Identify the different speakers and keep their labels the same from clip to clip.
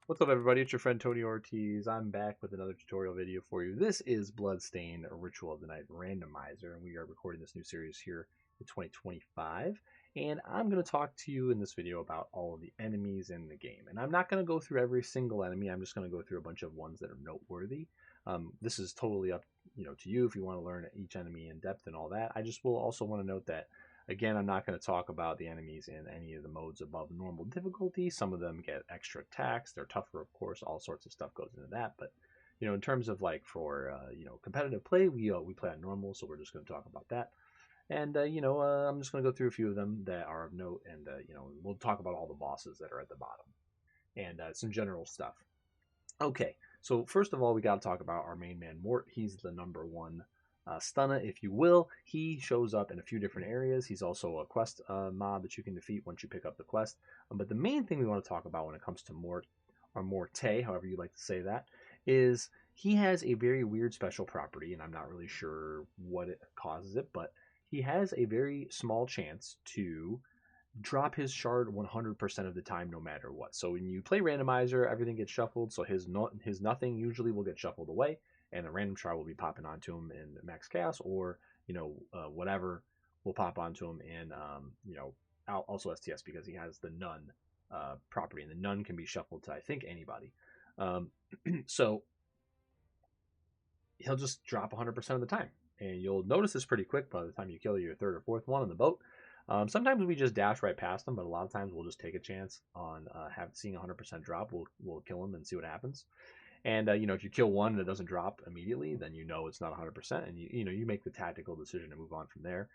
Speaker 1: What's up, everybody? It's your friend Tony Ortiz. I'm back with another tutorial video for you. This is Bloodstained, a Ritual of the Night Randomizer, and we are recording this new series here in 2025. And I'm going to talk to you in this video about all of the enemies in the game. And I'm not going to go through every single enemy. I'm just going to go through a bunch of ones that are noteworthy. This is totally up, to you if you want to learn each enemy in depth and all that. I just will also want to note that again, I'm not going to talk about the enemies in any of the modes above normal difficulty. Some of them get extra attacks. They're tougher, of course. All sorts of stuff goes into that. But, in terms of like for, competitive play, we play on normal, so we're just going to talk about that. And, I'm just going to go through a few of them that are of note. And, we'll talk about all the bosses that are at the bottom and some general stuff. Okay, so first of all, we got to talk about our main man, Mort. He's the number one stunner, if you will. He shows up in a few different areas. He's also a quest mob that you can defeat once you pick up the quest. But the main thing we want to talk about when it comes to Mort, or Morte, however you like to say that, is he has a very weird special property, and I'm not really sure what it causes it, but he has a very small chance to drop his shard 100% of the time, no matter what. So when you play randomizer, everything gets shuffled. So his nothing usually will get shuffled away, and a random shard will be popping onto him in max chaos, or whatever will pop onto him in also STS, because he has the none property, and the none can be shuffled to I think anybody. So he'll just drop 100% of the time, and you'll notice this pretty quick by the time you kill your third or fourth one on the boat. Sometimes we just dash right past them, but a lot of times we'll just take a chance on seeing 100% drop. We'll kill them and see what happens. And if you kill one and it doesn't drop immediately, then it's not 100%, and you make the tactical decision to move on from there,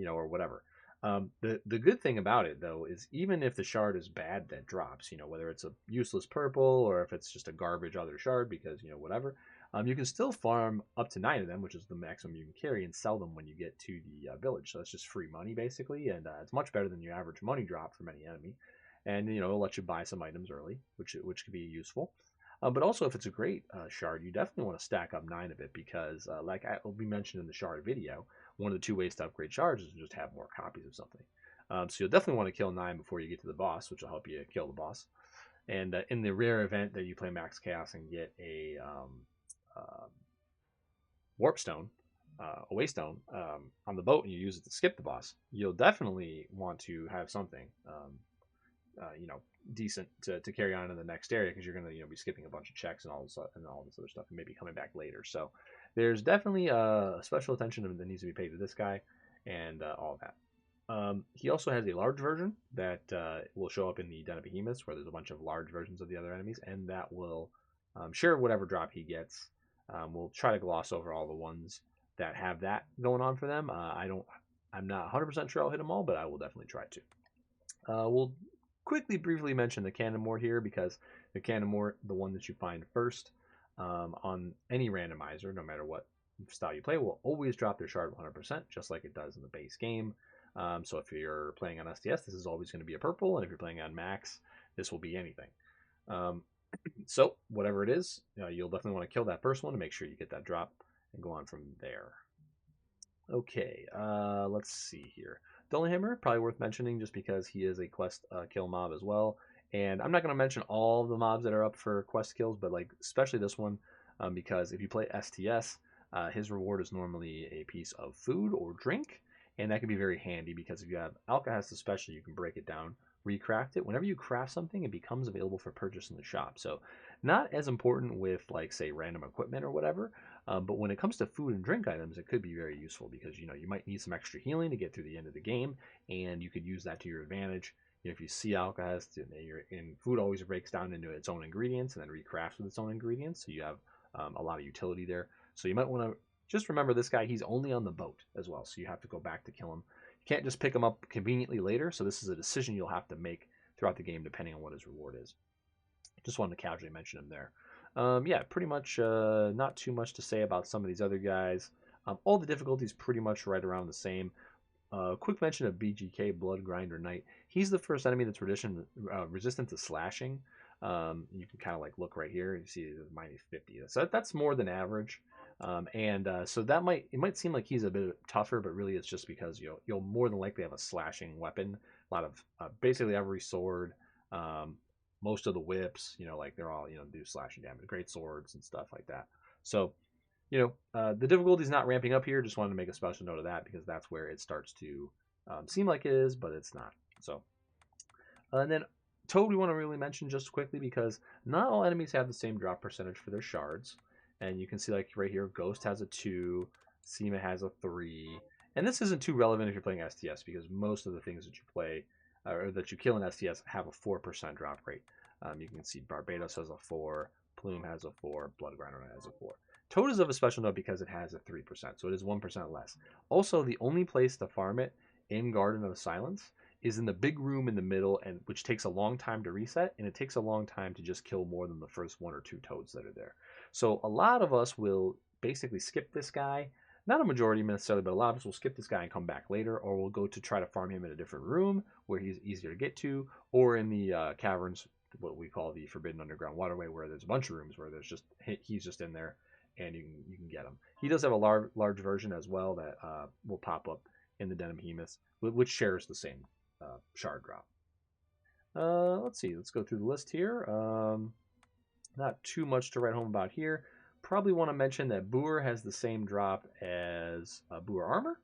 Speaker 1: or whatever. The good thing about it though is even if the shard is bad that drops, whether it's a useless purple or if it's just a garbage other shard because whatever, you can still farm up to 9 of them, which is the maximum you can carry, and sell them when you get to the village. So it's just free money basically, and it's much better than your average money drop from any enemy. And it'll let you buy some items early, which can be useful. But also, if it's a great shard, you definitely want to stack up 9 of it because, like we mentioned in the shard video, one of the 2 ways to upgrade shards is to just have more copies of something. So you'll definitely want to kill 9 before you get to the boss, which will help you kill the boss. And in the rare event that you play Max Chaos and get a Warp Stone, a Waystone, on the boat and you use it to skip the boss, you'll definitely want to have something decent to carry on in the next area, because you're going to be skipping a bunch of checks and all this other stuff and maybe coming back later. So there's definitely special attention that needs to be paid to this guy and all of that. He also has a large version that will show up in the Den of Behemoths, where there's a bunch of large versions of the other enemies, and that will share whatever drop he gets. We'll try to gloss over all the ones that have that going on for them. I'm not 100% sure I'll hit them all, but I will definitely try to. We'll quickly briefly mention the Cannon Mort here, because the Cannon Mort, the one that you find first on any randomizer, no matter what style you play, will always drop their shard 100%, just like it does in the base game. So if you're playing on STS, this is always going to be a purple, and if you're playing on Max, this will be anything. So whatever it is, you'll definitely want to kill that first one to make sure you get that drop and go on from there. Okay, let's see here. Dullhammer, probably worth mentioning just because he is a quest kill mob as well. And I'm not going to mention all of the mobs that are up for quest kills, but like especially this one, because if you play STS, his reward is normally a piece of food or drink, and that can be very handy because if you have Alkahest especially, you can break it down, recraft it. Whenever you craft something, it becomes available for purchase in the shop. So not as important with like say random equipment or whatever, but when it comes to food and drink items, it could be very useful because you might need some extra healing to get through the end of the game, and you could use that to your advantage. If you see Alkahest, and food always breaks down into its own ingredients and then recrafts with its own ingredients, so you have a lot of utility there. So you might want to just remember this guy, he's only on the boat as well, so you have to go back to kill him. You can't just pick him up conveniently later, so this is a decision you'll have to make throughout the game depending on what his reward is. Just wanted to casually mention him there. Yeah, pretty much not too much to say about some of these other guys. All the difficulties pretty much right around the same. Quick mention of BGK, Blood Grinder Knight. He's the first enemy that's resistant to slashing. You can kind of like look right here. You see it's minus 50. So that's more than average. So that might seem like he's a bit tougher, but really it's just because you'll more than likely have a slashing weapon. A lot of basically every sword, Most of the whips, like they're all, do slashing damage. Great swords and stuff like that. So, the difficulty is not ramping up here. Just wanted to make a special note of that because that's where it starts to seem like it is, but it's not. So, and then Toad we want to really mention just quickly because not all enemies have the same drop percentage for their shards. And you can see like right here, Ghost has a 2, Seema has a 3. And this isn't too relevant if you're playing STS because most of the things that you play or that you kill in STS have a 4% drop rate. You can see Barbados has a 4, Plume has a 4, Bloodgrinder has a 4. Toad is of a special note because it has a 3%, so it is 1% less. Also, the only place to farm it in Garden of Silence is in the big room in the middle, and which takes a long time to reset, and it takes a long time to just kill more than the first 1 or 2 toads that are there. So a lot of us will basically skip this guy. Not a majority necessarily, but a lot of us will skip this guy and come back later, or we'll go to try to farm him in a different room where he's easier to get to, or in the caverns, what we call the Forbidden Underground Waterway, where there's a bunch of rooms where there's just he's just in there, and you can get him. He does have a large version as well that will pop up in the Den of Behemoths, which shares the same shard drop. Let's see. Let's go through the list here. Not too much to write home about here. Probably want to mention that Boer has the same drop as Boer armor.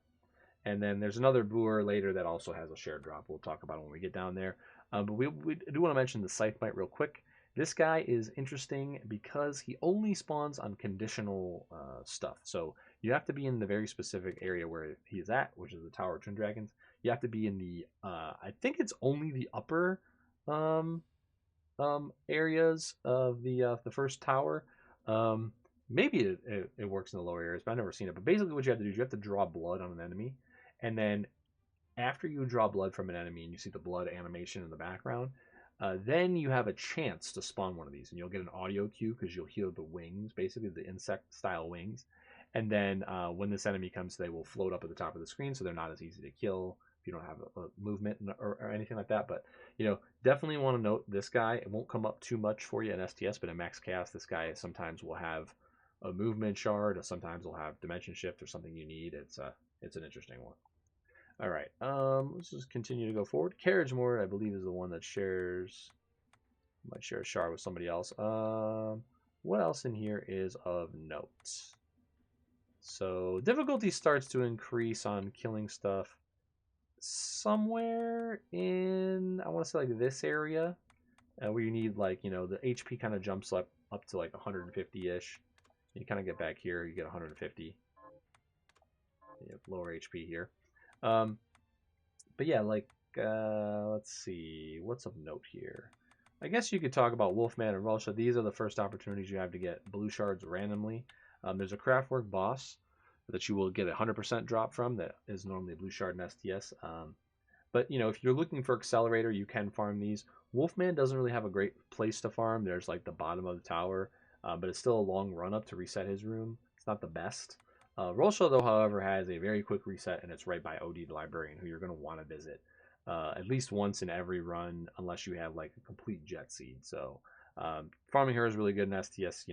Speaker 1: And then there's another Boer later that also has a shared drop. We'll talk about it when we get down there. But we do want to mention the Scythemite real quick. This guy is interesting because he only spawns on conditional stuff. So you have to be in the very specific area where he's at, which is the Tower of Twin Dragons. You have to be in the, I think it's only the upper um, areas of the first tower. Maybe it works in the lower areas, but I've never seen it. But basically what you have to do is you have to draw blood on an enemy. And then after you draw blood from an enemy and you see the blood animation in the background, then you have a chance to spawn one of these. And you'll get an audio cue because you'll hear the wings, basically the insect-style wings. And then when this enemy comes, they will float up at the top of the screen, so they're not as easy to kill if you don't have a movement or anything like that. But, definitely want to note this guy. It won't come up too much for you in STS, but in Max Chaos, this guy sometimes will have a movement shard, or sometimes will have dimension shift or something you need. It's an interesting one. All right, let's just continue to go forward. Carriagemore, I believe, is the one that might share a shard with somebody else. What else in here is of note? So difficulty starts to increase on killing stuff somewhere in, I want to say like this area, where you need like, the HP kind of jumps up to like 150-ish. You kind of get back here, you get 150. You have lower HP here. But yeah, like, let's see, what's of note here? I guess you could talk about Wolfman and Rulsha. These are the first opportunities you have to get blue shards randomly. There's a Craftwork boss that you will get a 100% drop from that is normally a blue shard in STS. But, if you're looking for Accelerator, you can farm these. Wolfman doesn't really have a great place to farm. There's like the bottom of the tower, but it's still a long run up to reset his room. It's not the best. Rulsha, though, however, has a very quick reset, and it's right by OD the Librarian, who you're going to want to visit at least once in every run, unless you have like a complete Jet Seed. So farming her is really good in STS.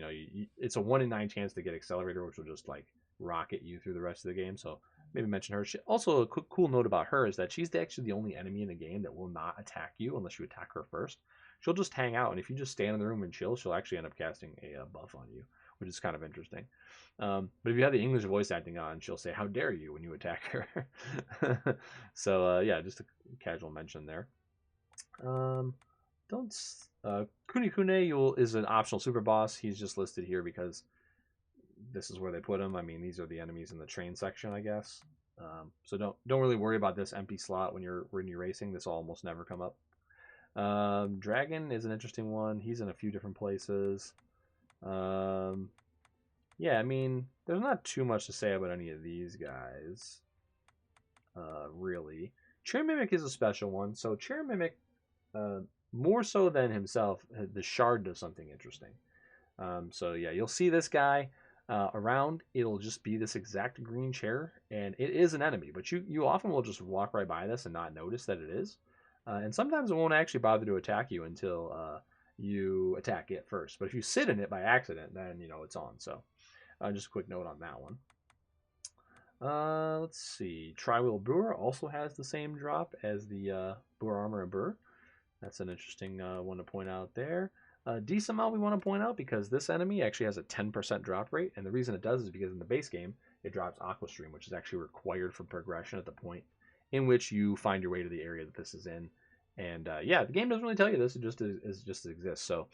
Speaker 1: It's a 1 in 9 chance to get Accelerator, which will just like rocket you through the rest of the game. So maybe mention her. Also, a cool note about her is that she's actually the only enemy in the game that will not attack you unless you attack her first. She'll just hang out, and if you just stand in the room and chill, she'll actually end up casting a buff on you, which is kind of interesting. But if you have the English voice acting on, she'll say, "How dare you?" when you attack her. So yeah, just a casual mention there. Don't Kunikune is an optional super boss. He's just listed here because this is where they put him. I mean, these are the enemies in the train section, I guess. So don't really worry about this empty slot when you're racing. This will almost never come up. Dragon is an interesting one. He's in a few different places. Yeah, I mean, there's not too much to say about any of these guys, really. Chair Mimic is a special one. So Chair Mimic, more so than himself, the shard does something interesting. So yeah, you'll see this guy around. It'll just be this exact green chair, and it is an enemy. But you often will just walk right by this and not notice that it is. And sometimes it won't actually bother to attack you until you attack it first. But if you sit in it by accident, then it's on. So just a quick note on that one. Let's see. Triwheel Brewer also has the same drop as the Boer Armor and Burr. That's an interesting one to point out there. Decent amount we want to point out because this enemy actually has a 10% drop rate, and the reason it does is because in the base game it drops Aqua Stream, which is actually required for progression at the point in which you find your way to the area that this is in. And yeah, the game doesn't really tell you this; it just exists. So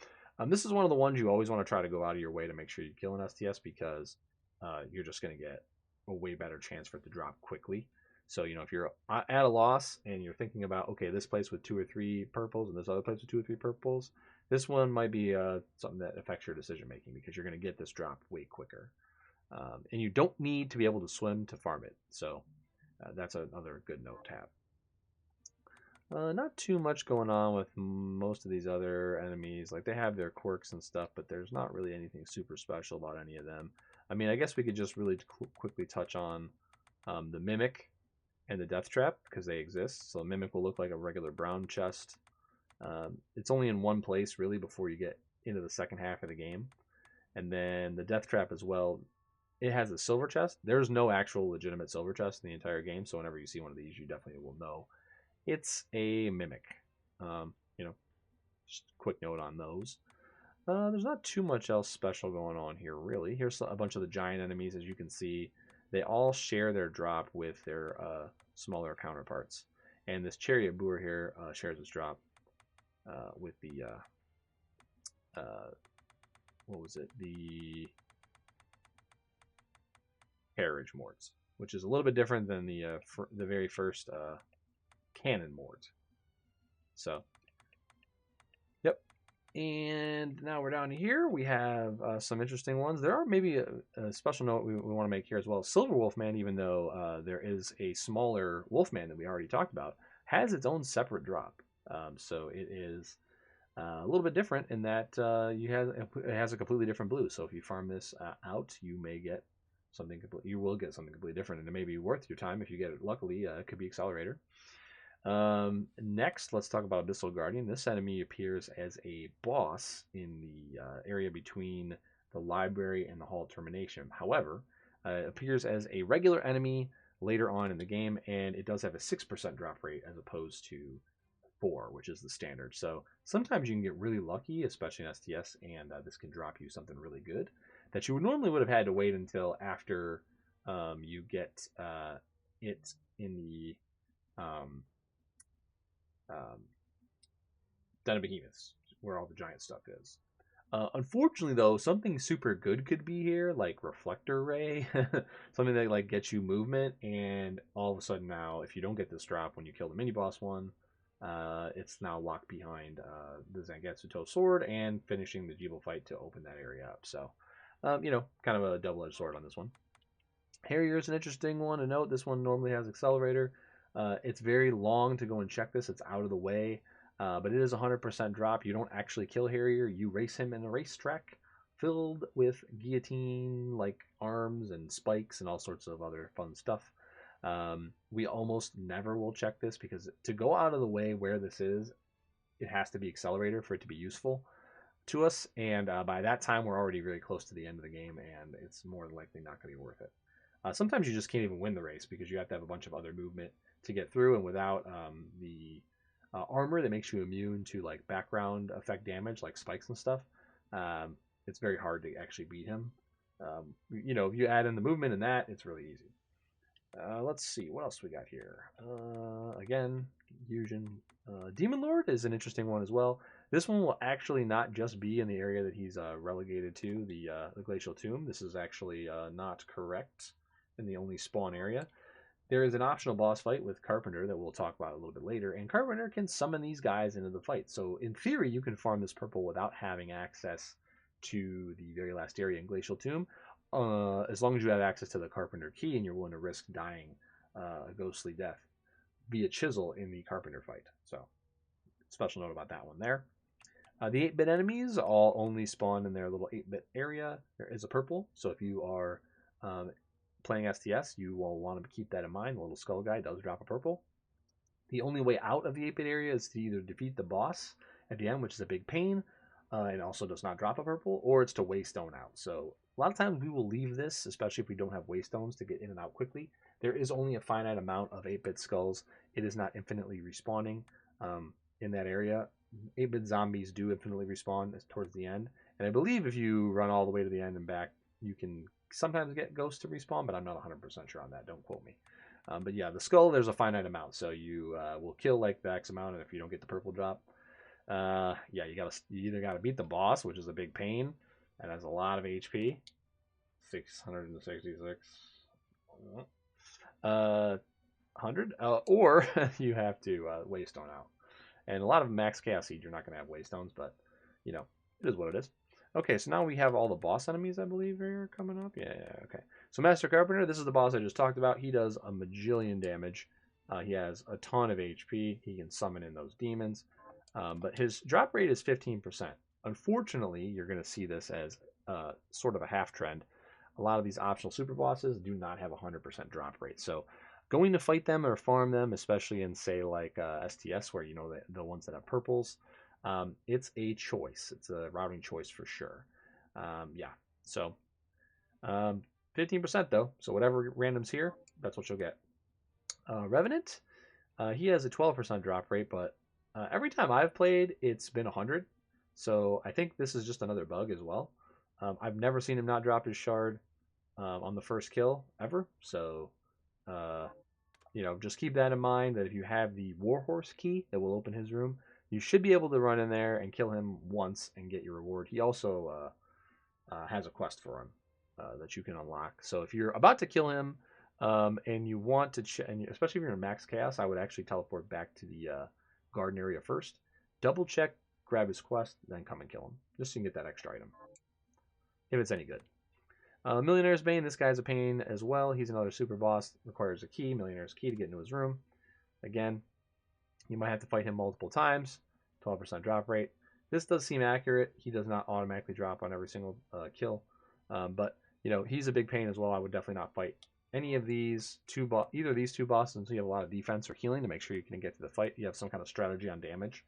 Speaker 1: this is one of the ones you always want to try to go out of your way to make sure you kill an STS because you're just going to get a way better chance for it to drop quickly. So, if you're at a loss and you're thinking about, okay, this place with 2 or 3 purples and this other place with 2 or 3 purples, this one might be something that affects your decision making because you're going to get this drop way quicker. And you don't need to be able to swim to farm it. So that's another good note to have. Not too much going on with most of these other enemies. Like, they have their quirks and stuff, but there's not really anything super special about any of them. I mean, I guess we could just really quickly touch on the Mimic and the Death Trap because they exist. So the Mimic will look like a regular brown chest. It's only in one place, really, before you get into the second half of the game. And then the Death Trap as well, it has a silver chest. There's no actual legitimate silver chest in the entire game, so whenever you see one of these, you definitely will know it's a Mimic. Just a quick note on those. There's not too much else special going on here, really. Here's a bunch of the giant enemies, as you can see. They all share their drop with their smaller counterparts. And this Chariot Boer here shares its drop with the, what was it? The Carriage Morts, which is a little bit different than the very first Cannon Mort. So, yep. And now we're down here. We have some interesting ones. There are maybe a special note we want to make here as well. Silver Wolfman, even though there is a smaller Wolfman that we already talked about, has its own separate drop. So it is a little bit different in that it has a completely different blue. So if you farm this out, you may get something you will get something completely different, and it may be worth your time if you get it. Luckily, it could be Accelerator. Next, let's talk about Abyssal Guardian. This enemy appears as a boss in the area between the library and the Hall of Termination. However, it appears as a regular enemy later on in the game, and it does have a 6% drop rate as opposed to 4, which is the standard. So sometimes you can get really lucky, especially in STS, and this can drop you something really good that you normally would have had to wait until after you get it in the Den of Behemoths, where all the giant stuff is. Unfortunately, though, something super good could be here, like Reflector Ray, something that like gets you movement, and all of a sudden now, if you don't get this drop when you kill the mini boss one, it's now locked behind the Zangetsu Toe Sword and finishing the Jeeble fight to open that area up. So, kind of a double-edged sword on this one. Harrier is an interesting one to note. This one normally has Accelerator. It's very long to go and check this. It's out of the way. But it is 100% drop. You don't actually kill Harrier. You race him in a racetrack filled with guillotine-like arms and spikes and all sorts of other fun stuff. We almost never will check this because to go out of the way where this is, it has to be Accelerator for it to be useful to us. And by that time, we're already really close to the end of the game, and it's more than likely not going to be worth it. Sometimes you just can't even win the race because you have to have a bunch of other movement to get through, and without the armor that makes you immune to like background effect damage like spikes and stuff, it's very hard to actually beat him. If you add in the movement and that, it's really easy. Let's see what else we got here. Again, Fusion. Demon Lord is an interesting one as well. This one will actually not just be in the area that he's relegated to, the Glacial Tomb. This is actually not correct in the only spawn area. There is an optional boss fight with Carpenter that we'll talk about a little bit later, and Carpenter can summon these guys into the fight. So in theory, you can farm this purple without having access to the very last area in Glacial Tomb, as long as you have access to the Carpenter key and you're willing to risk dying a ghostly death via chisel in the Carpenter fight. So special note about that one there. The 8-bit enemies all only spawn in their little 8-bit area. There is a purple, so if you are playing STS, you will want to keep that in mind. The little skull guy does drop a purple. The only way out of the 8-bit area is to either defeat the boss at the end, which is a big pain, and also does not drop a purple, or it's to waystone out. So a lot of times we will leave this, especially if we don't have waystones to get in and out quickly. There is only a finite amount of 8-bit skulls. It is not infinitely respawning in that area. 8-bit zombies do infinitely respawn towards the end, and I believe if you run all the way to the end and back, you can sometimes get ghosts to respawn, but I'm not 100% sure on that. Don't quote me. But yeah, the skull, there's a finite amount, so you will kill like the X amount, and if you don't get the purple drop, yeah, you either gotta beat the boss, which is a big pain, and has a lot of HP, 666, 100, or you have to waystone out. And a lot of max chaos seed, you're not going to have waystones, but you know, it is what it is. Okay, so now we have all the boss enemies, I believe, are coming up. Yeah, okay. So Master Carpenter, this is the boss I just talked about. He does a majillion damage. He has a ton of HP. He can summon in those demons. But his drop rate is 15%. Unfortunately, you're going to see this as sort of a half trend. A lot of these optional super bosses do not have a 100% drop rate. So going to fight them or farm them, especially in, say, like STS, where you know the ones that have purples, it's a choice. It's a routing choice for sure. Yeah. So 15% though. So whatever randoms here, that's what you'll get. Revenant, he has a 12% drop rate, but every time I've played, it's been 100. So I think this is just another bug as well. I've never seen him not drop his shard on the first kill ever. So, you know, just keep that in mind that if you have the Warhorse key that will open his room, you should be able to run in there and kill him once and get your reward. He also has a quest for him that you can unlock. So if you're about to kill him and you want to, and especially if you're in max chaos, I would actually teleport back to the garden area first, double check, grab his quest, then come and kill him, just so you can get that extra item if it's any good. Millionaire's Bane, this guy's a pain as well. He's another super boss, requires a key, Millionaire's key to get into his room. Again, you might have to fight him multiple times, 12% drop rate. This does seem accurate. He does not automatically drop on every single kill, but you know he's a big pain as well. I would definitely not fight any of these either of these two bosses until you have a lot of defense or healing to make sure you can get to the fight. You have some kind of strategy on damage.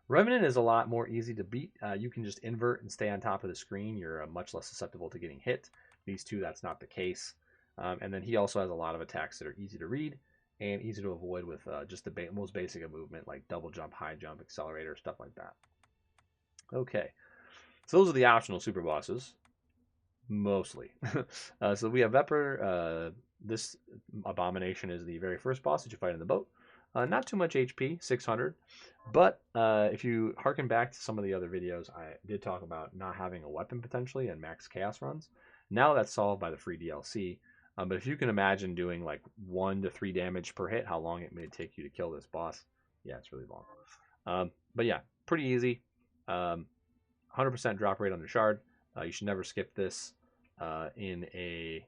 Speaker 1: Revenant is a lot more easy to beat. You can just invert and stay on top of the screen. You're much less susceptible to getting hit. These two, that's not the case. And then he also has a lot of attacks that are easy to read and easy to avoid with just the most basic of movement, like double jump, high jump, accelerator, stuff like that. Okay, so those are the optional super bosses, mostly. So we have Vepr. This abomination is the very first boss that you fight in the boat. Not too much HP, 600. But if you harken back to some of the other videos, I did talk about not having a weapon potentially and max chaos runs. Now that's solved by the free DLC. But if you can imagine doing like 1 to 3 damage per hit, how long it may take you to kill this boss, yeah, it's really long. But yeah, pretty easy. 100% drop rate on the shard. You should never skip this in a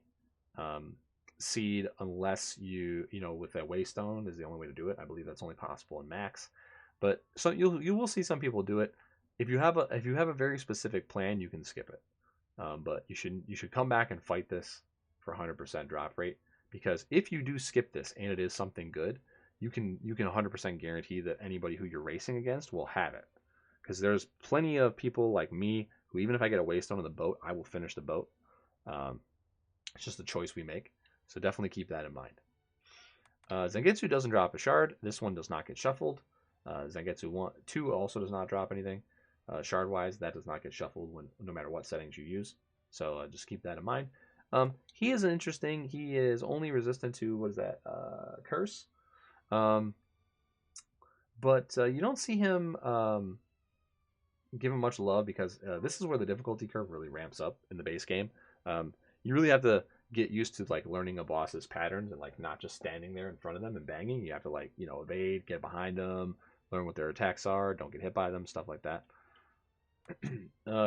Speaker 1: seed unless you know with a waystone is the only way to do it. I believe that's only possible in max. But so you will see some people do it. If you have a very specific plan, you can skip it. But you should come back and fight this for 100% drop rate, because if you do skip this and it is something good, you can 100% guarantee that anybody who you're racing against will have it. Because there's plenty of people like me who, even if I get a waystone on the boat, I will finish the boat. It's just a choice we make. So definitely keep that in mind. Zangetsu doesn't drop a shard. This one does not get shuffled. Zangetsu 2 also does not drop anything. Shard-wise, that does not get shuffled no matter what settings you use. So just keep that in mind. He is interesting. He is only resistant to, what is that, Curse. But you don't see him give him much love, because this is where the difficulty curve really ramps up in the base game. You really have to get used to like learning a boss's patterns and like not just standing there in front of them and banging. You have to like, you know, evade, get behind them, learn what their attacks are, don't get hit by them, stuff like that.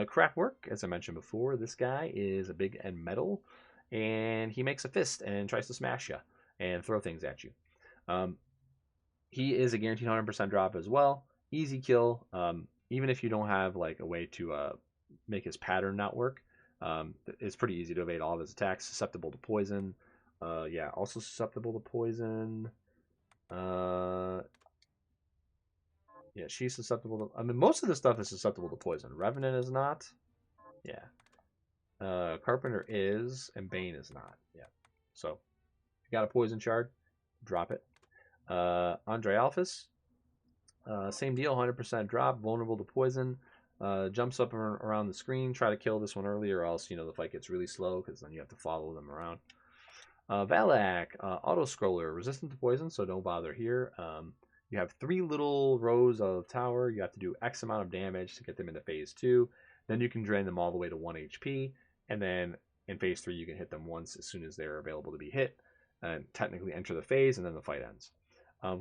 Speaker 1: Craft work, as I mentioned before, this guy is a big end metal, and he makes a fist and tries to smash you and throw things at you. He is a guaranteed 100% drop as well. Easy kill. Even if you don't have like a way to make his pattern not work, it's pretty easy to evade all of his attacks. Susceptible to poison. Yeah, also susceptible to poison. Yeah, she's susceptible to... I mean, most of the stuff is susceptible to poison. Revenant is not. Yeah. Carpenter is, and Bane is not. Yeah. So, if you got a poison shard, drop it. Andre Alphys. Same deal, 100% drop, vulnerable to poison. Jumps up around the screen. Try to kill this one early, or else the fight gets really slow because then you have to follow them around. Valak, auto scroller, resistant to poison, so don't bother here. You have 3 little rows of tower. You have to do X amount of damage to get them into phase 2. Then you can drain them all the way to 1 HP, and then in phase 3 you can hit them once as soon as they're available to be hit, and technically enter the phase, and then the fight ends.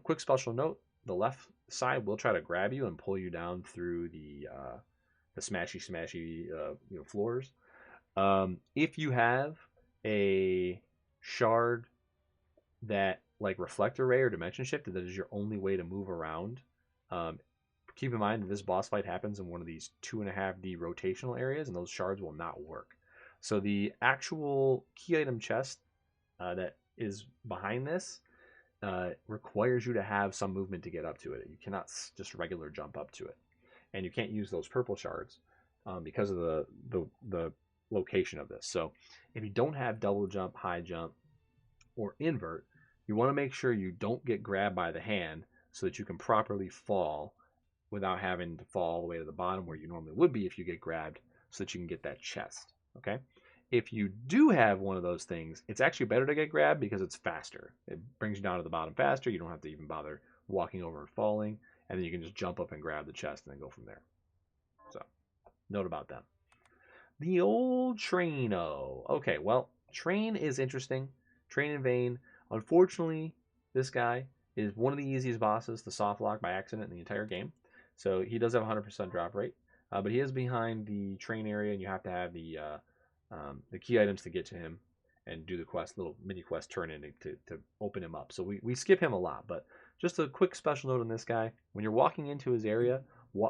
Speaker 1: Quick special note: the left side will try to grab you and pull you down through the smashy floors. If you have a shard that like reflector ray or dimension shift, that is your only way to move around. Keep in mind that this boss fight happens in one of these 2.5D rotational areas, and those shards will not work. So the actual key item chest that is behind this requires you to have some movement to get up to it. You cannot just regular jump up to it, and you can't use those purple shards because of the location of this. So if you don't have double jump, high jump, or invert, you want to make sure you don't get grabbed by the hand so that you can properly fall without having to fall all the way to the bottom where you normally would be if you get grabbed, so that you can get that chest. Okay? If you do have one of those things, it's actually better to get grabbed because it's faster. It brings you down to the bottom faster. You don't have to even bother walking over and falling, and then you can just jump up and grab the chest and then go from there. So, note about that. The old Traino. Okay, well, Train is interesting. Train in Vain. Unfortunately, this guy is one of the easiest bosses to soft lock by accident in the entire game. So he does have a 100% drop rate, but he is behind the train area, and you have to have the key items to get to him and do the quest, little mini quest turn in to open him up. So we skip him a lot, but just a quick special note on this guy: when you're walking into his area,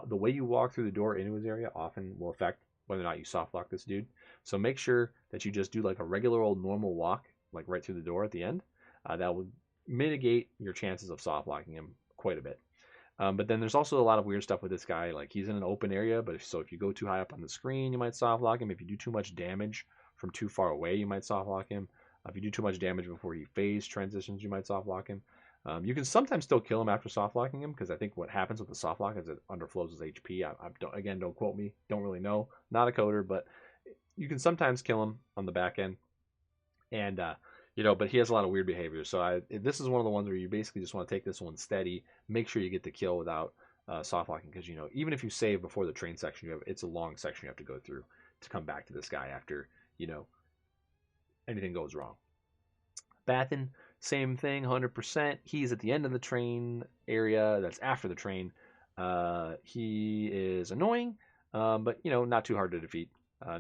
Speaker 1: the way you walk through the door into his area often will affect whether or not you soft lock this dude. So make sure that you just do like a regular old normal walk, like right through the door at the end. That will mitigate your chances of soft locking him quite a bit. But then there's also a lot of weird stuff with this guy. Like he's in an open area, but if you go too high up on the screen, you might soft lock him. If you do too much damage from too far away, you might soft lock him. If you do too much damage before he phase transitions, you might soft lock him. You can sometimes still kill him after soft locking him, because I think what happens with the soft lock is it underflows his HP. Don't quote me. Don't really know. Not a coder, but you can sometimes kill him on the back end. And but he has a lot of weird behavior. So this is one of the ones where you basically just want to take this one steady. Make sure you get the kill without soft locking, because even if you save before the train section, it's a long section you have to go through to come back to this guy after anything goes wrong. Bathin, same thing, 100%. He's at the end of the train area. That's after the train. He is annoying, but not too hard to defeat.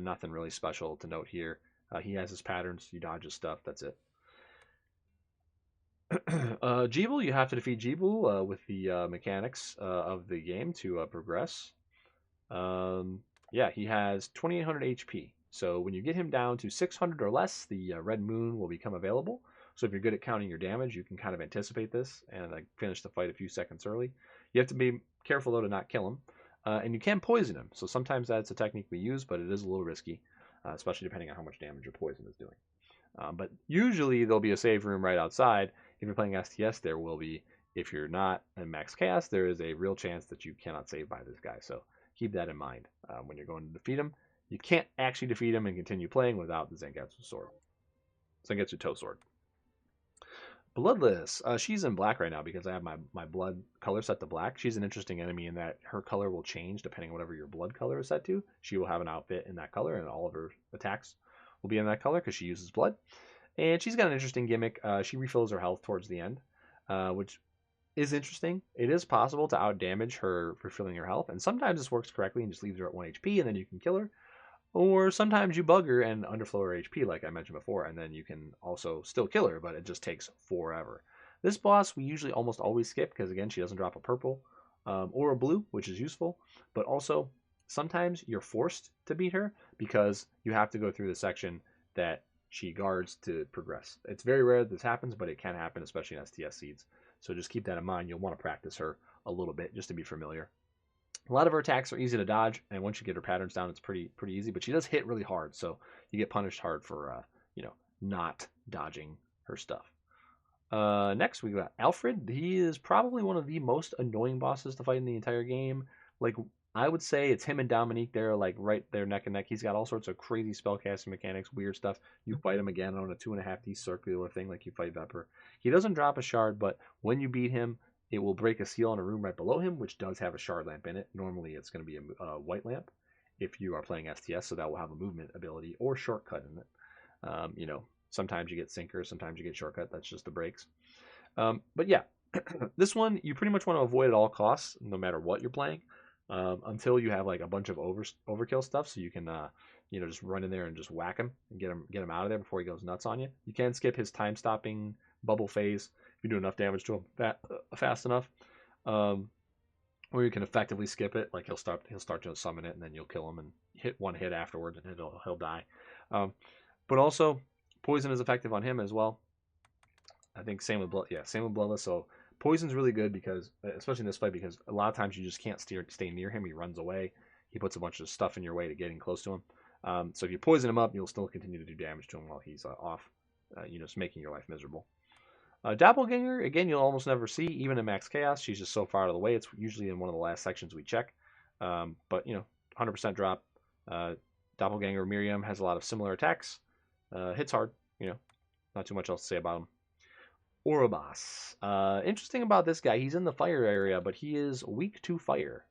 Speaker 1: Nothing really special to note here. He has his patterns. You dodge his stuff. That's it. Jeeble, you have to defeat Jeeble with the mechanics of the game to progress. He has 2800 HP. So when you get him down to 600 or less, the red moon will become available. So if you're good at counting your damage, you can kind of anticipate this and finish the fight a few seconds early. You have to be careful, though, to not kill him. And you can poison him. So sometimes that's a technique we use, but it is a little risky, especially depending on how much damage your poison is doing. But usually there'll be a save room right outside. If you're playing STS, there will be. If you're not in Max Chaos, there is a real chance that you cannot save by this guy. So keep that in mind when you're going to defeat him. You can't actually defeat him and continue playing without the Zangetsu sword. Zangetsu toe sword. Bloodless. She's in black right now because I have my blood color set to black. She's an interesting enemy in that her color will change depending on whatever your blood color is set to. She will have an outfit in that color, and all of her attacks will be in that color because she uses blood. And she's got an interesting gimmick. She refills her health towards the end, which is interesting. It is possible to outdamage her refilling her health, and sometimes this works correctly and just leaves her at 1 HP, and then you can kill her. Or sometimes you bug her and underflow her HP, like I mentioned before, and then you can also still kill her, but it just takes forever. This boss we usually almost always skip because, again, she doesn't drop a purple or a blue, which is useful. But also, sometimes you're forced to beat her because you have to go through the section that she guards to progress. It's very rare that this happens, but it can happen, especially in STS seeds. So just keep that in mind. You'll want to practice her a little bit just to be familiar. A lot of her attacks are easy to dodge, and once you get her patterns down, it's pretty easy. But she does hit really hard, so you get punished hard for not dodging her stuff. Next we got Alfred. He is probably one of the most annoying bosses to fight in the entire game. Like I would say it's him and Dominique. They're like right there neck and neck. He's got all sorts of crazy spellcasting mechanics, weird stuff. You fight him again on a 2.5D circular thing like you fight Vepper. He doesn't drop a shard, but when you beat him, it will break a seal in a room right below him, which does have a shard lamp in it. Normally it's going to be a white lamp if you are playing STS, so that will have a movement ability or shortcut in it. You know, sometimes you get sinker, sometimes you get shortcut. That's just the breaks. But yeah, this one you pretty much want to avoid at all costs, no matter what you're playing, until you have like a bunch of overkill stuff, so you can you know just run in there and just whack him and get him out of there before he goes nuts on you. You can skip his time stopping bubble phase if you do enough damage to him fast enough. Or you can effectively skip it, like he'll start to summon it, and then you'll kill him and hit one hit afterwards, and he'll die. But also, poison is effective on him as well. I think same with same with Bloodless. So poison's really good because, especially in this fight, because a lot of times you just can't stay near him. He runs away. He puts a bunch of stuff in your way to getting close to him. So if you poison him up, you'll still continue to do damage to him while he's off. You know, just making your life miserable. Doppelganger, again, you'll almost never see, even in Max Chaos. She's just so far out of the way. It's usually in one of the last sections we check. But, you know, 100% drop. Doppelganger Miriam has a lot of similar attacks. Hits hard, you know, not too much else to say about him. Orobas. Interesting about this guy, he's in the fire area, but he is weak to fire.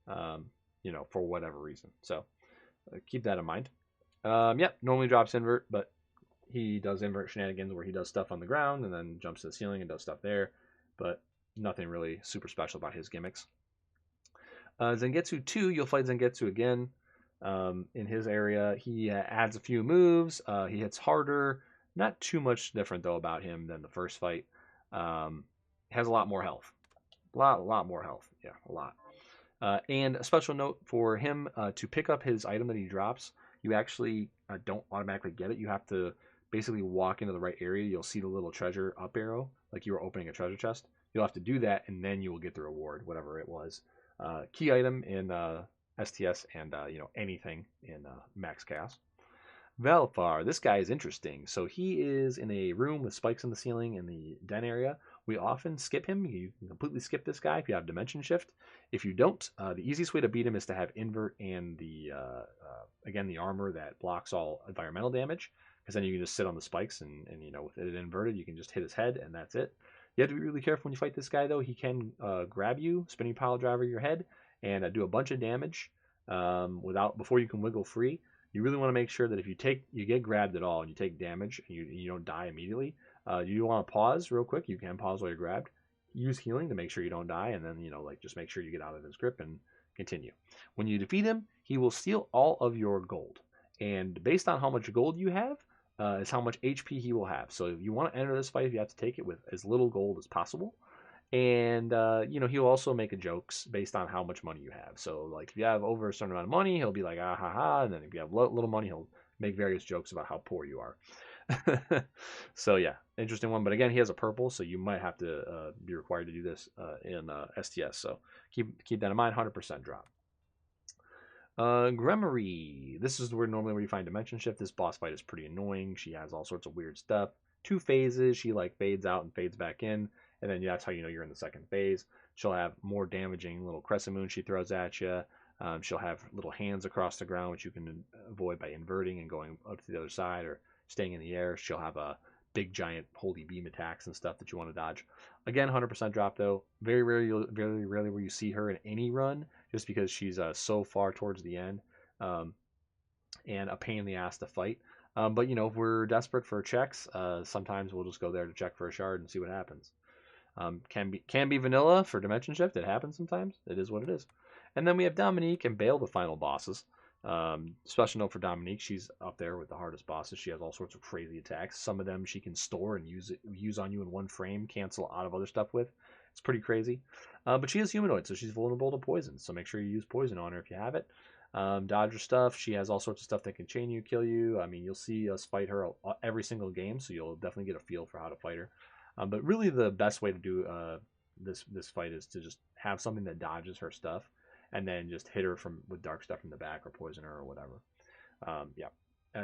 Speaker 1: You know, for whatever reason. So keep that in mind. Yep, normally drops invert, but he does invert shenanigans where he does stuff on the ground and then jumps to the ceiling and does stuff there, but nothing really super special about his gimmicks. Zangetsu 2, you'll fight Zangetsu again in his area. He adds a few moves. He hits harder. Not too much different, though, about him than the first fight. Has a lot more health. A lot more health. Yeah, a lot. And a special note for him, to pick up his item that he drops, you actually don't automatically get it. You have to basically walk into the right area. You'll see the little treasure up arrow, like you were opening a treasure chest. You'll have to do that, and then you will get the reward, whatever it was. Key item in STS and you know, anything in Max Chaos. Velfar, this guy is interesting. So he is in a room with spikes in the ceiling in the den area. We often skip him. You can completely skip this guy if you have Dimension Shift. If you don't, the easiest way to beat him is to have Invert and the again the armor that blocks all environmental damage, because then you can just sit on the spikes and you know, with it inverted, you can just hit his head and that's it. You have to be really careful when you fight this guy, though. He can grab you, spinning pile driver your head, and do a bunch of damage before you can wiggle free. You really want to make sure that if you get grabbed at all and you take damage and you don't die immediately, you want to pause real quick. You can pause while you're grabbed. Use healing to make sure you don't die, and then, you know, like, just make sure you get out of his grip and continue. When you defeat him, he will steal all of your gold, and based on how much gold you have, is how much HP he will have. So if you want to enter this fight, you have to take it with as little gold as possible. And you know, he'll also make jokes based on how much money you have. So like if you have over a certain amount of money, he'll be like ah ha ha, and then if you have little money, he'll make various jokes about how poor you are. So yeah, interesting one. But again, he has a purple, so you might have to be required to do this in STS. So keep that in mind. 100% drop. Gremory. This is normally where you find Dimension Shift. This boss fight is pretty annoying. She has all sorts of weird stuff. 2 phases. She like fades out and fades back in. And then that's how you know you're in the second phase. She'll have more damaging little crescent moon she throws at you. She'll have little hands across the ground, which you can avoid by inverting and going up to the other side or staying in the air. She'll have a big giant holy beam attacks and stuff that you want to dodge. Again, 100% drop though. Very rarely will you see her in any run, just because she's so far towards the end and a pain in the ass to fight. But you know, if we're desperate for checks, sometimes we'll just go there to check for a shard and see what happens. Can be vanilla for Dimension Shift. It happens sometimes. It is what it is. And then we have Dominique and Bale, the final bosses. Special note for Dominique, she's up there with the hardest bosses. She has all sorts of crazy attacks. Some of them she can store and use on you in one frame, cancel out of other stuff with. It's pretty crazy. But she is humanoid, so she's vulnerable to poison. So make sure you use poison on her if you have it. Dodger stuff. She has all sorts of stuff that can chain you, kill you. I mean, you'll see us fight her every single game, so you'll definitely get a feel for how to fight her. But really, the best way to do this fight is to just have something that dodges her stuff, and then just hit her with dark stuff from the back or poison her or whatever. Yeah.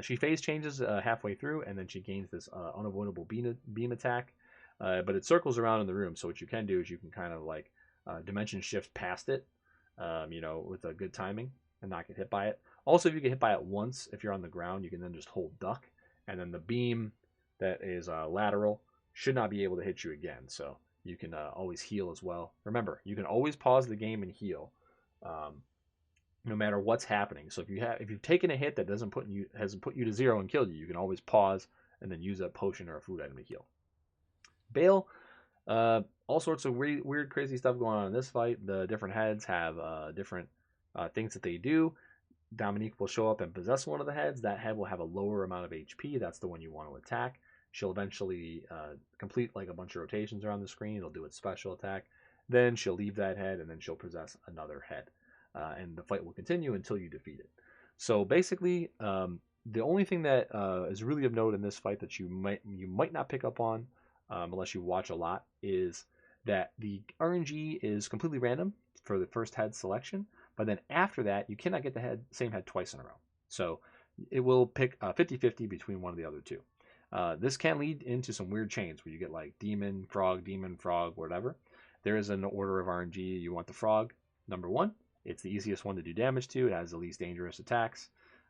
Speaker 1: She phase changes halfway through, and then she gains this unavoidable beam attack. but it circles around in the room. So what you can do is you can kind of like dimension shift past it, with a good timing and not get hit by it. Also, if you get hit by it once, if you're on the ground, you can then just hold duck, and then the beam that is lateral should not be able to hit you again. So you can always heal as well. Remember, you can always pause the game and heal, no matter what's happening. So if you've taken a hit that hasn't put you to 0 and killed you, you can always pause and then use a potion or a food item to heal. Bale, all sorts of weird, crazy stuff going on in this fight. The different heads have different things that they do. Dominique will show up and possess one of the heads. That head will have a lower amount of HP. That's the one you want to attack. She'll eventually complete like a bunch of rotations around the screen. It'll do its special attack. Then she'll leave that head, and then she'll possess another head. And the fight will continue until you defeat it. So basically, the only thing that is really of note in this fight that you might not pick up on unless you watch a lot is that the RNG is completely random for the first head selection, but then after that, you cannot get the same head twice in a row. So it will pick 50-50 between one of the other two. This can lead into some weird chains where you get like demon, frog, whatever. There is an order of RNG. You want the frog, number 1. It's the easiest one to do damage to. It has the least dangerous attacks,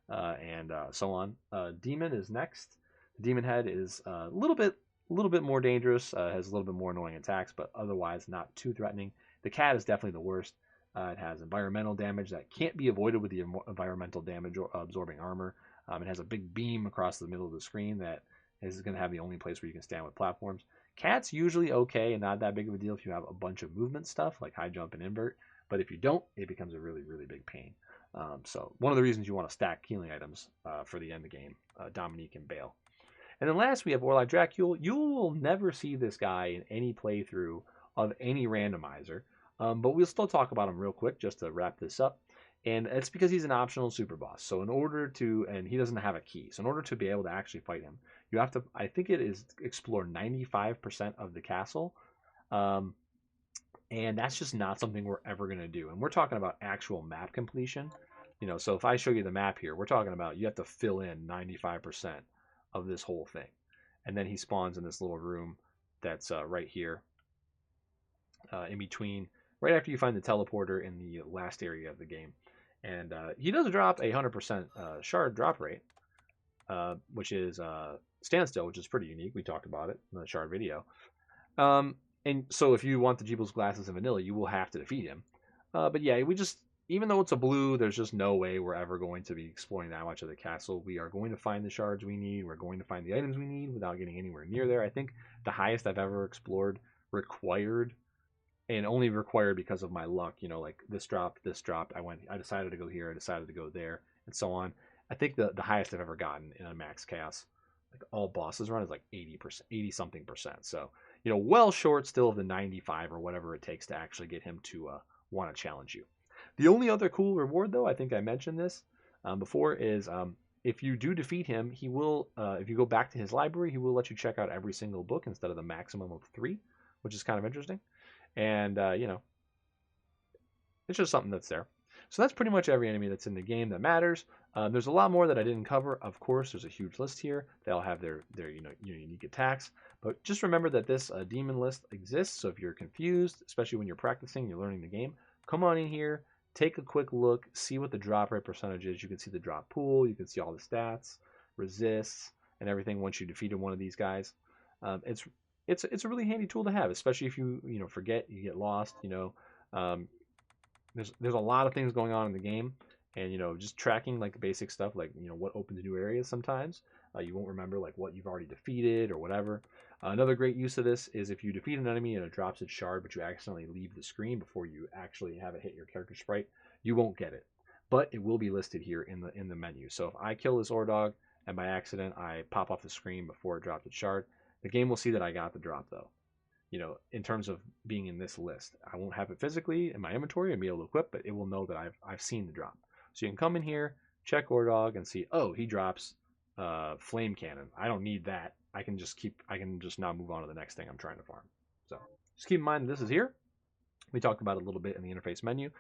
Speaker 1: and so on. Demon is next. The demon head is a little bit more dangerous. Has a little bit more annoying attacks, but otherwise not too threatening. The cat is definitely the worst. It has environmental damage that can't be avoided with the environmental damage absorbing armor. It has a big beam across the middle of the screen that is going to have the only place where you can stand with platforms. Cat's usually okay and not that big of a deal if you have a bunch of movement stuff like high jump and invert. But if you don't, it becomes a really, really big pain. So one of the reasons you want to stack healing items for the end of the game, Dominique and Bale. And then last we have Orlac Dracule. You will never see this guy in any playthrough of any randomizer, but we'll still talk about him real quick just to wrap this up. And it's because he's an optional super boss. So and he doesn't have a key. So in order to be able to actually fight him, you have to, I think it is explore 95% of the castle. And that's just not something we're ever going to do. And we're talking about actual map completion. So if I show you the map here, we're talking about you have to fill in 95% of this whole thing. And then he spawns in this little room that's right here in between, right after you find the teleporter in the last area of the game. And he does drop a 100% shard drop rate, which is standstill, which is pretty unique. We talked about it in the shard video. And so if you want the Jeebles Glasses in vanilla, you will have to defeat him. But yeah, even though it's a blue, there's just no way we're ever going to be exploring that much of the castle. We are going to find the shards we need. We're going to find the items we need without getting anywhere near there. I think the highest I've ever explored required, and only required because of my luck, like this dropped, I decided to go here, I decided to go there, and so on. I think the highest I've ever gotten in a max chaos, like all bosses run, is like 80%, 80 something percent. So, well short still of the 95 or whatever it takes to actually get him to want to challenge you. The only other cool reward, though, I think I mentioned this before, is if you do defeat him, he will, if you go back to his library, he will let you check out every single book instead of the maximum of 3, which is kind of interesting. And, it's just something that's there. So that's pretty much every enemy that's in the game that matters. There's a lot more that I didn't cover. Of course, there's a huge list here. They all have their unique attacks. But just remember that this demon list exists. So if you're confused, especially when you're practicing, you're learning the game, come on in here, take a quick look, see what the drop rate percentage is. You can see the drop pool. You can see all the stats, resists, and everything once you defeated one of these guys. It's a really handy tool to have, especially if you forget, you get lost. There's a lot of things going on in the game, and just tracking like the basic stuff, like what opens new areas. Sometimes you won't remember like what you've already defeated or whatever. Another great use of this is if you defeat an enemy and it drops its shard, but you accidentally leave the screen before you actually have it hit your character sprite, you won't get it, but it will be listed here in the menu. So if I kill this Ordog and by accident I pop off the screen before it dropped its shard, the game will see that I got the drop though. In terms of being in this list, I won't have it physically in my inventory and be able to equip, but it will know that I've seen the drop. So you can come in here, check Ordog, and see, oh, he drops flame cannon. I don't need that. I can just now move on to the next thing I'm trying to farm. So just keep in mind this is here. We talked about it a little bit in the interface menu.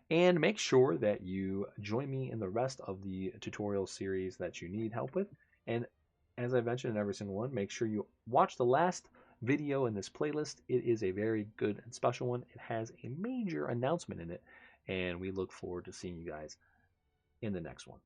Speaker 1: And make sure that you join me in the rest of the tutorial series that you need help with. And as I mentioned in every single one, make sure you watch the last video in this playlist. It is a very good and special one. It has a major announcement in it, and we look forward to seeing you guys in the next one.